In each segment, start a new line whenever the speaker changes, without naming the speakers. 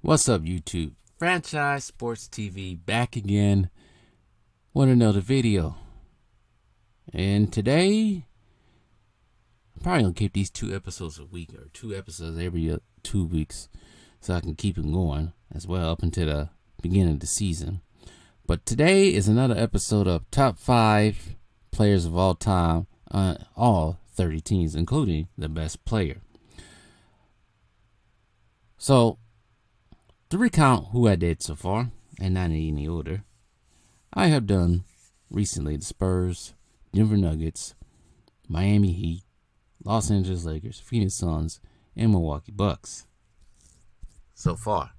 What's up, YouTube? Franchise Sports TV back again with another video. And today, I'm probably going to keep these 2 episodes a week, or 2 episodes every 2 weeks, so I can keep them going as well up until the beginning of the season. But today is another episode of Top 5 Players of All Time on all 30 teams, including the best player. So, to recount who I did so far, and not in any order, I have done recently the Spurs, Denver Nuggets, Miami Heat, Los Angeles Lakers, Phoenix Suns, and Milwaukee Bucks. So far.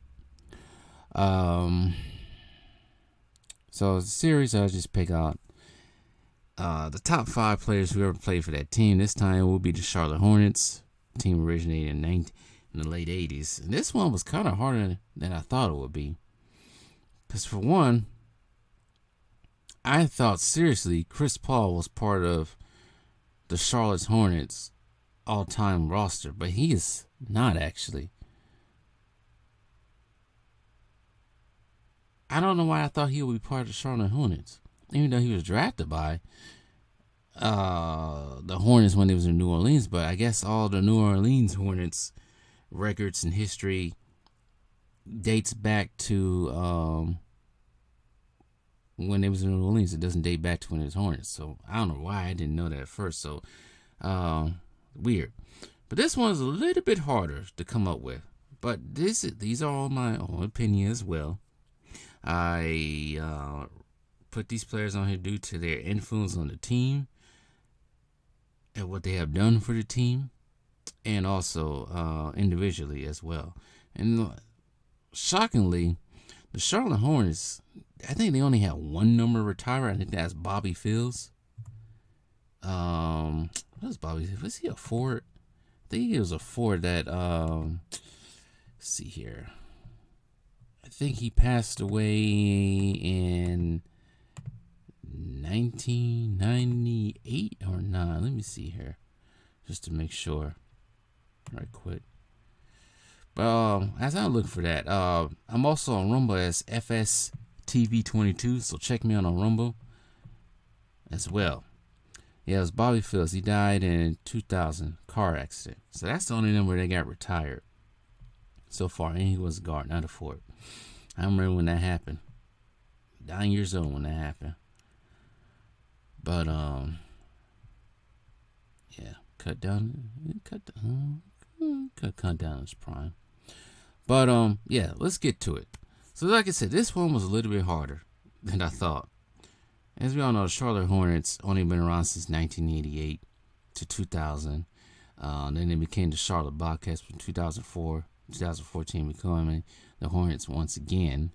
So the series, I'll just pick out the top 5 players who ever played for that team. This time it will be the Charlotte Hornets. The team originated in the late 80s. And this one was kind of harder than I thought it would be. Because for one, I thought seriously Chris Paul was part of the Charlotte Hornets all-time roster. But he is not actually. I don't know why I thought he would be part of the Charlotte Hornets. Even though he was drafted by the Hornets when they was in New Orleans. But I guess all the New Orleans Hornets records and history dates back to when they was in New Orleans. It doesn't date back to when it was Hornets. So I don't know why I didn't know that at first. So weird. But this one's a little bit harder to come up with. But these are all my own opinion as well. I put these players on here due to their influence on the team and what they have done for the team, and also individually as well. And shockingly, the Charlotte Hornets, I think they only had one number retire. I think that's Bobby Fields. What was Bobby? Was he a forward? I think he was a forward that let's see here. I think he passed away in 1998 or not. Let me see here, just to make sure. Right quick. But as I look for that, I'm also on Rumble as FSTV22, so check me out on Rumble as well. Yeah, it was Bobby Fields. He died in 2000 car accident. So that's the only number that got retired so far, and he was a guard, not a forward. I remember when that happened. 9 years old when that happened. But yeah, cut down his prime. But yeah, let's get to it. So like I said, this one was a little bit harder than I thought. As we all know, the Charlotte Hornets only been around since 1988 to 2000. Then they became the Charlotte Bobcats from 2014 becoming the Hornets once again.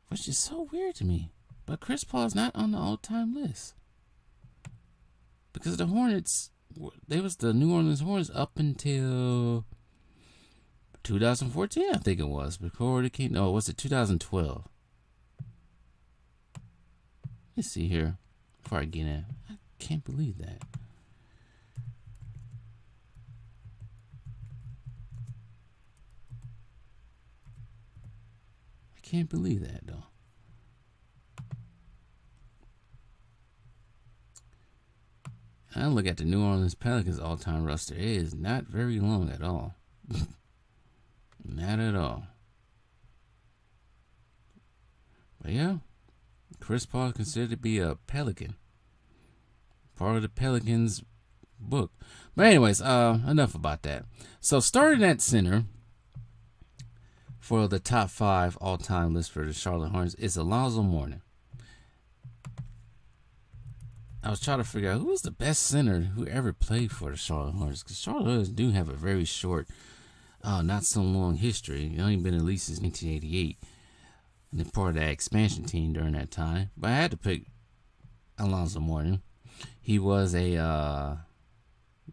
Which is so weird to me. But Chris Paul is not on the all-time list. Because the Hornets, they was the New Orleans Hornets up until 2014, I think it was. Before they came, no, was it 2012? Let's see here. Before I get in. I can't believe that. Can't believe that, though. I look at the New Orleans Pelicans all-time roster. It is not very long at all. Not at all. But yeah, Chris Paul is considered to be a Pelican. Part of the Pelicans book. But anyways, enough about that. So starting at center for the top 5 all-time list for the Charlotte Hornets is Alonzo Mourning. I was trying to figure out who was the best center who ever played for the Charlotte Hornets, because Charlotte Hornets do have a very short, not so long history. It's only been at least since 1988, and they're part of that expansion team during that time. But I had to pick Alonzo Mourning. He was a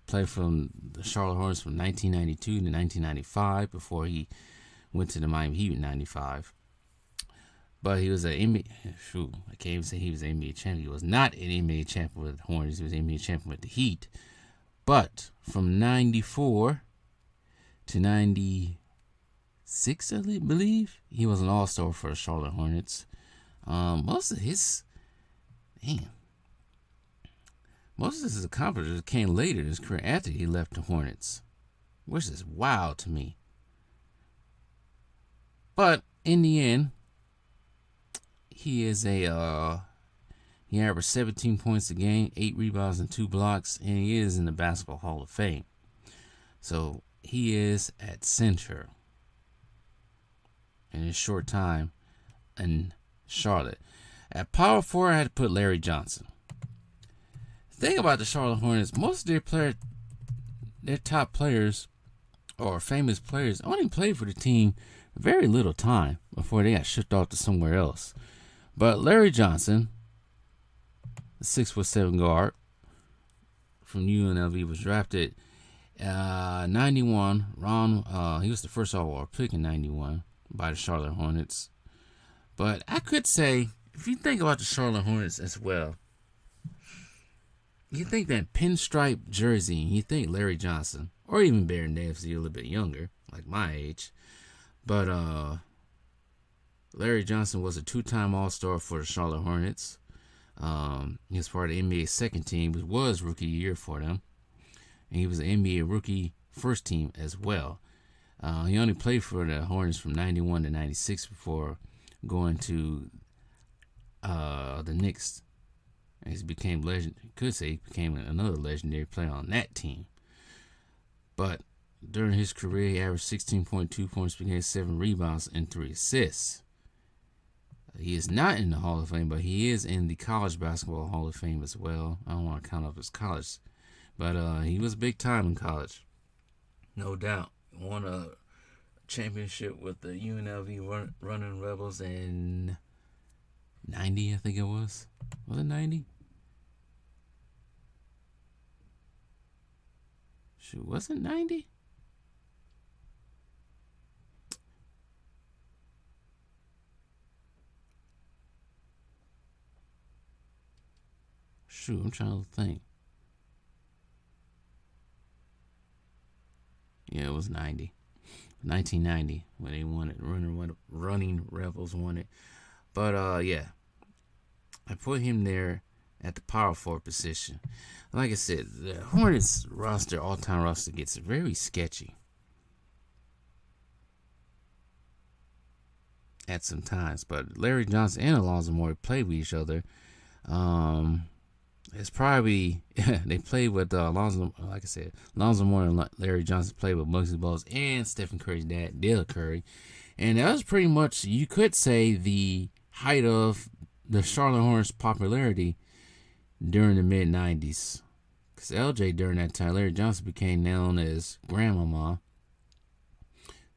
player from the Charlotte Hornets from 1992 to 1995 before he went to the Miami Heat in 95. But he was an NBA. I can't even say he was an NBA champion. He was not an NBA champion with the Hornets. He was an NBA champion with the Heat. But from 94 to 90, 96, I believe. He was an all-star for the Charlotte Hornets. Most of his, damn, most of his accomplishments came later in his career after he left the Hornets, which is wild to me. But in the end, he averaged 17 points a game, 8 rebounds and 2 blocks, and he is in the Basketball Hall of Fame. So he is at center in his short time in Charlotte. At power forward, I had to put Larry Johnson. The thing about the Charlotte Hornets, most of their top players or famous players only played for the team very little time before they got shipped off to somewhere else. But Larry Johnson, the 6'7" guard from UNLV, was drafted 91. He was the first overall pick in 91 by the Charlotte Hornets. But I could say, if you think about the Charlotte Hornets as well, you think that pinstripe jersey, you think Larry Johnson, or even Baron Davis, you're a little bit younger, like my age. But Larry Johnson was a 2-time All-Star for the Charlotte Hornets. He was part of the NBA's second team, which was rookie year for them. And he was an NBA rookie first team as well. He only played for the Hornets from 91 to 96 before going to the Knicks. And he became legend. You could say he became another legendary player on that team. But during his career, he averaged 16.2 points per game, 7 rebounds, and 3 assists. He is not in the Hall of Fame, but he is in the College Basketball Hall of Fame as well. I don't want to count up his college, but he was big time in college, no doubt. Won a championship with the UNLV Running Rebels in 90, I think it was. Was it 90? Shoot, was it 90? Shoot, I'm trying to think. Yeah, it was 90. 1990 when they won it. Running Rebels won it. But, yeah. I put him there at the power forward position. Like I said, the Hornets roster, all-time roster, gets very sketchy at some times. But Larry Johnson and Alonzo Moore played with each other. It's probably they played with Alonzo. Like I said, Alonzo Moore and Larry Johnson played with Muggsy Bogues and Stephen Curry's dad, Dale Curry, and that was pretty much, you could say, the height of the Charlotte Hornets' popularity during the mid '90s. Because LJ, during that time, Larry Johnson became known as Grandmama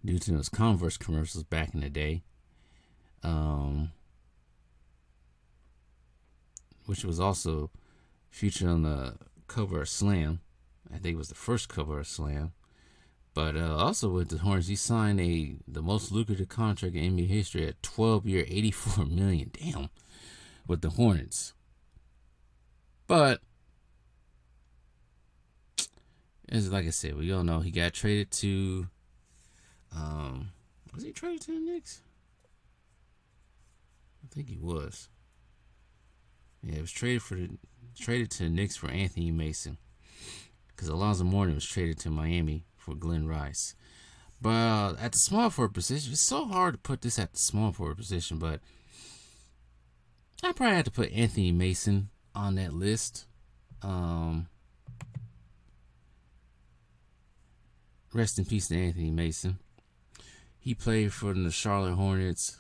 due to those Converse commercials back in the day. Which was also featured on the cover of Slam. I think it was the first cover of Slam. But also with the Hornets, he signed the most lucrative contract in NBA history at 12-year, $84 million. Damn, with the Hornets. But as like I said, we all know he got traded to. Was he traded to the Knicks? I think he was. Yeah, it was traded to the Knicks for Anthony Mason, because Alonzo Mourning was traded to Miami for Glenn Rice. But at the small forward position, it's so hard to put this at the small forward position, but I probably have to put Anthony Mason on that list. Rest in peace to Anthony Mason. He played for the Charlotte Hornets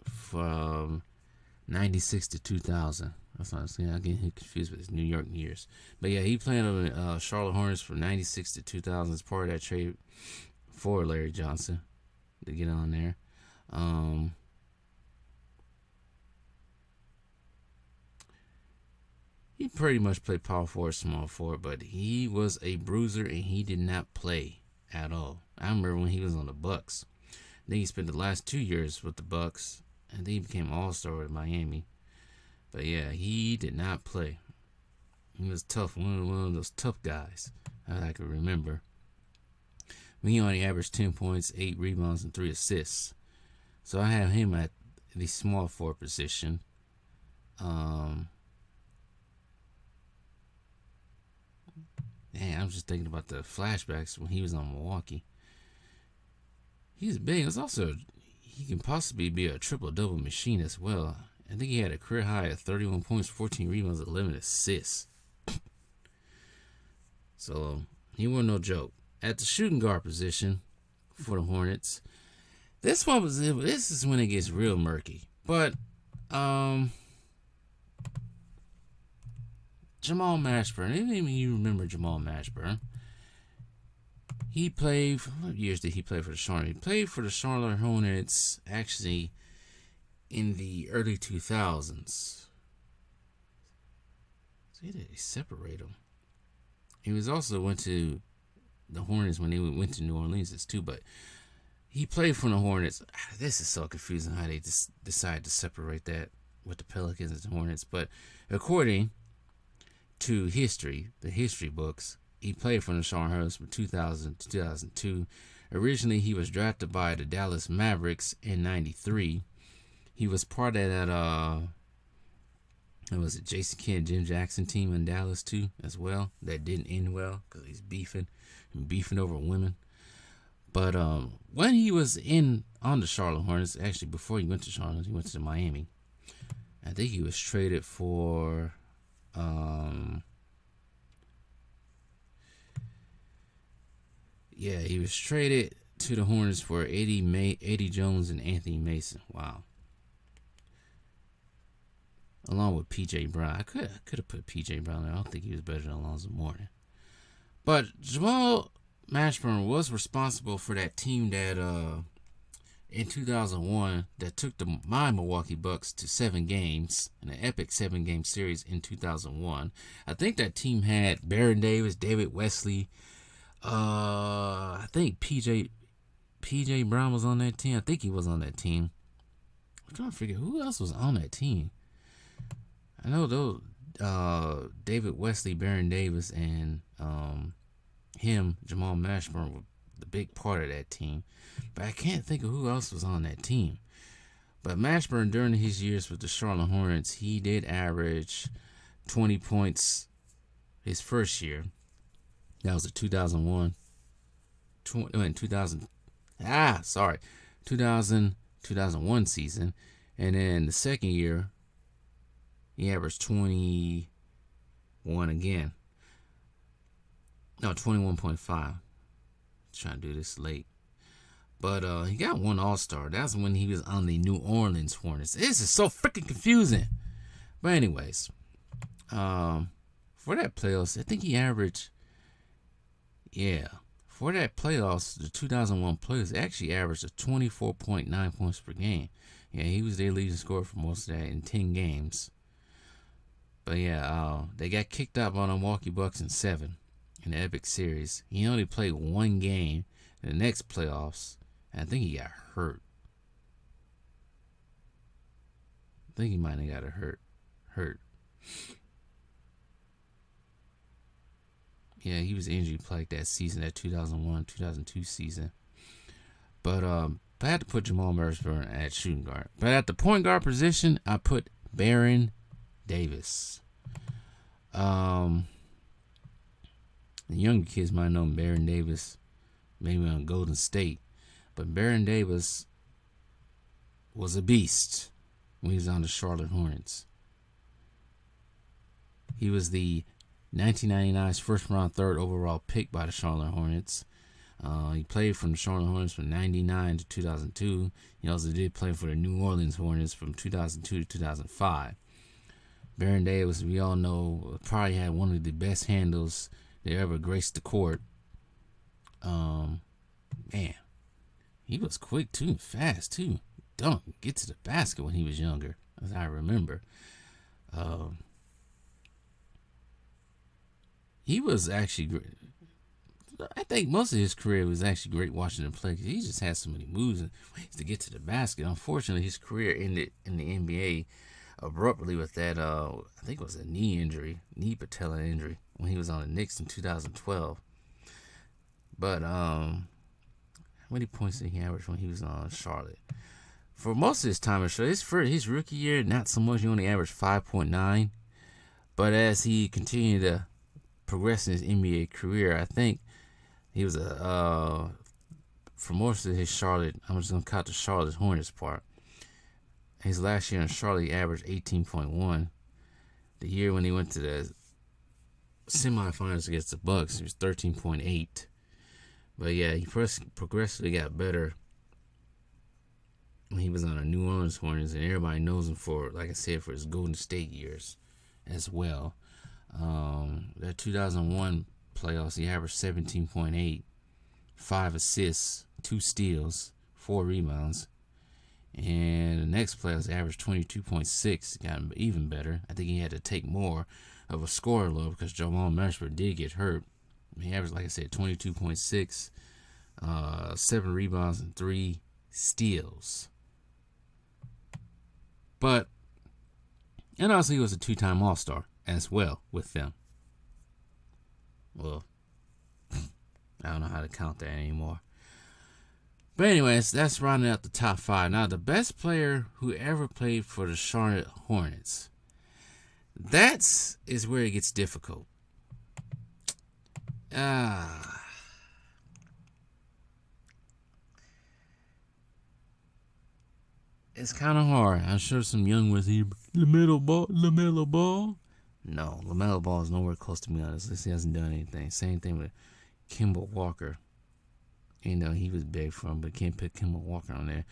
from 96 to 2000. That's what I'm saying. I get confused with his New York years. But yeah, he played on the Charlotte Hornets from 96 to 2000 as part of that trade for Larry Johnson to get on there. He pretty much played power forward, small forward, but he was a bruiser and he did not play at all. I remember when he was on the Bucks. Then he spent the last 2 years with the Bucks, and then he became All-Star with Miami. But yeah, he did not play. He was tough, one of those tough guys I can remember. He only averaged 10 points, 8 rebounds, and 3 assists. So I have him at the small forward position. Man, I'm just thinking about the flashbacks when he was on Milwaukee. He's big. He can possibly be a triple-double machine as well. I think he had a career high of 31 points, 14 rebounds, 11 assists. So he wasn't no joke. At the shooting guard position for the Hornets, this is when it gets real murky. But Jamal Mashburn, even you remember Jamal Mashburn. He played, what years did he play for the Charlotte? He played for the Charlotte Hornets actually in the early 2000s. So they separate him. He was also went to the Hornets when they went to New Orleans too, but he played for the Hornets. This is so confusing how they just decided to separate that with the Pelicans and the Hornets. But according to history, the history books, he played for the Charlotte Hornets from 2000 to 2002. Originally, he was drafted by the Dallas Mavericks in '93. He was part of that it was a Jason Kidd, Jim Jackson team in Dallas too, as well. That didn't end well because he's beefing over women. But when he was on the Charlotte Hornets, actually before he went to Charlotte, he went to Miami. I think he was traded for he was traded to the Hornets for Eddie Jones and Anthony Mason. Wow. Along with P.J. Brown. I could have put P.J. Brown there. I don't think he was better than Alonzo Mourning. But Jamal Mashburn was responsible for that team that in 2001 that took my Milwaukee Bucks to 7 games in an epic 7-game series in 2001. I think that team had Baron Davis, David Wesley. I think P.J. Brown was on that team. I think he was on that team. I'm trying to figure who else was on that team. I know those David Wesley, Baron Davis, and Jamal Mashburn, were the big part of that team. But I can't think of who else was on that team. But Mashburn, during his years with the Charlotte Hornets, he did average 20 points his first year. That was the 2001 season. And then the second year, he averaged 21 again. No, 21.5. Trying to do this late. But he got one All-Star. That's when he was on the New Orleans Hornets. This is so freaking confusing. But anyways, for that playoffs, I think he averaged, for that playoffs, the 2001 playoffs, actually averaged a 24.9 points per game. Yeah, he was their leading scorer for most of that in 10 games. But they got kicked out by the Milwaukee Bucks in 7 in the epic series. He only played 1 game in the next playoffs, and I think he got hurt. I think he might have got hurt. Yeah, he was injury plagued that season, that 2001-2002 season. But I had to put Jamal Mashburn at shooting guard. But at the point guard position, I put Baron Davis. The younger kids might know Baron Davis, maybe on Golden State. But Baron Davis was a beast when he was on the Charlotte Hornets. He was the 1999's first-round third overall pick by the Charlotte Hornets. He played from the Charlotte Hornets from 1999 to 2002. He also did play for the New Orleans Hornets from 2002 to 2005. Baron Davis, we all know, probably had one of the best handles that ever graced the court. Man, he was quick too, fast too. Get to the basket when he was younger, as I remember. He was actually great. I think most of his career was actually great watching him play because he just had so many moves and ways to get to the basket. Unfortunately, his career ended in the NBA abruptly with that, I think it was a knee patella injury when he was on the Knicks in 2012. But How many points did he average when he was on Charlotte? For most of his time in Charlotte, for his rookie year, not so much. He only averaged 5.9. But as he continued to progress in his NBA career, I think he was for most of his Charlotte, I'm just gonna count the Charlotte Hornets part. His last year in Charlotte, he averaged 18.1. The year when he went to the semifinals against the Bucks, he was 13.8. But yeah, he progressively got better when he was on the New Orleans Hornets, and everybody knows him for, like I said, for his Golden State years as well. That 2001 playoffs, he averaged 17.8, 5 assists, 2 steals, 4 rebounds. And the next playoffs, he averaged 22.6, got even better. I think he had to take more of a scorer load because Jamal Mashburn did get hurt. He averaged, like I said, 22.6, 7 rebounds, and 3 steals. But, and also he was a 2-time All-Star as well with them. Well, I don't know how to count that anymore. But anyways, that's rounding out the top 5. Now, the best player who ever played for the Charlotte Hornets. That's is where it gets difficult. It's kind of hard. I'm sure some young ones here. LaMelo Ball. No, LaMelo Ball is nowhere close to me on this list. He hasn't done anything. Same thing with Kemba Walker. You know, he was big for him, but can't pick Kemba Walker on there.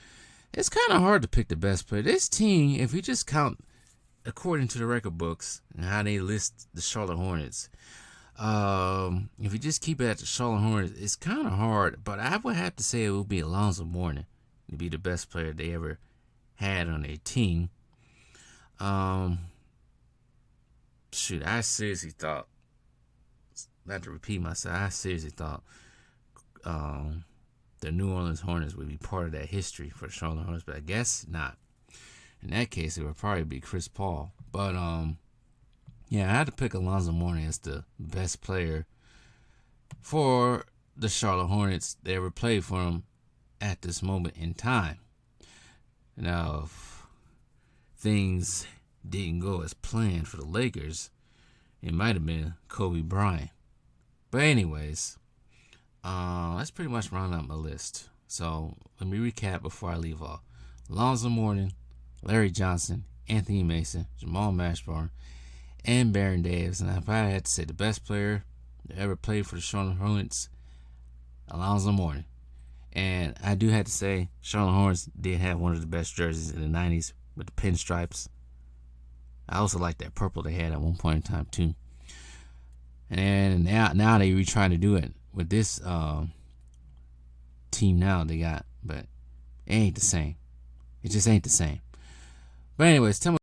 It's kind of hard to pick the best player. This team, if we just count according to the record books and how they list the Charlotte Hornets, if we just keep it at the Charlotte Hornets, it's kind of hard. But I would have to say it would be Alonzo Mourning to be the best player they ever had on their team. Shoot, I seriously thought, not to repeat myself, I seriously thought the New Orleans Hornets would be part of that history for the Charlotte Hornets, but I guess not. In that case, it would probably be Chris Paul. But yeah, I had to pick Alonzo Mourning as the best player for the Charlotte Hornets that ever played for them at this moment in time. Now, if things didn't go as planned for the Lakers, it might have been Kobe Bryant. But anyways, that's pretty much round out my list. So let me recap before I leave off. Alonzo Mourning, Larry Johnson, Anthony Mason, Jamal Mashburn, and Baron Davis. And if I had to say the best player that ever played for the Charlotte Hornets, Alonzo Mourning. And I do have to say, Charlotte Hornets did have one of the best jerseys in the 90s with the pinstripes. I also like that purple they had at one point in time too. And now they retrying to do it with this team now they got, but it ain't the same. It just ain't the same. But anyways, tell me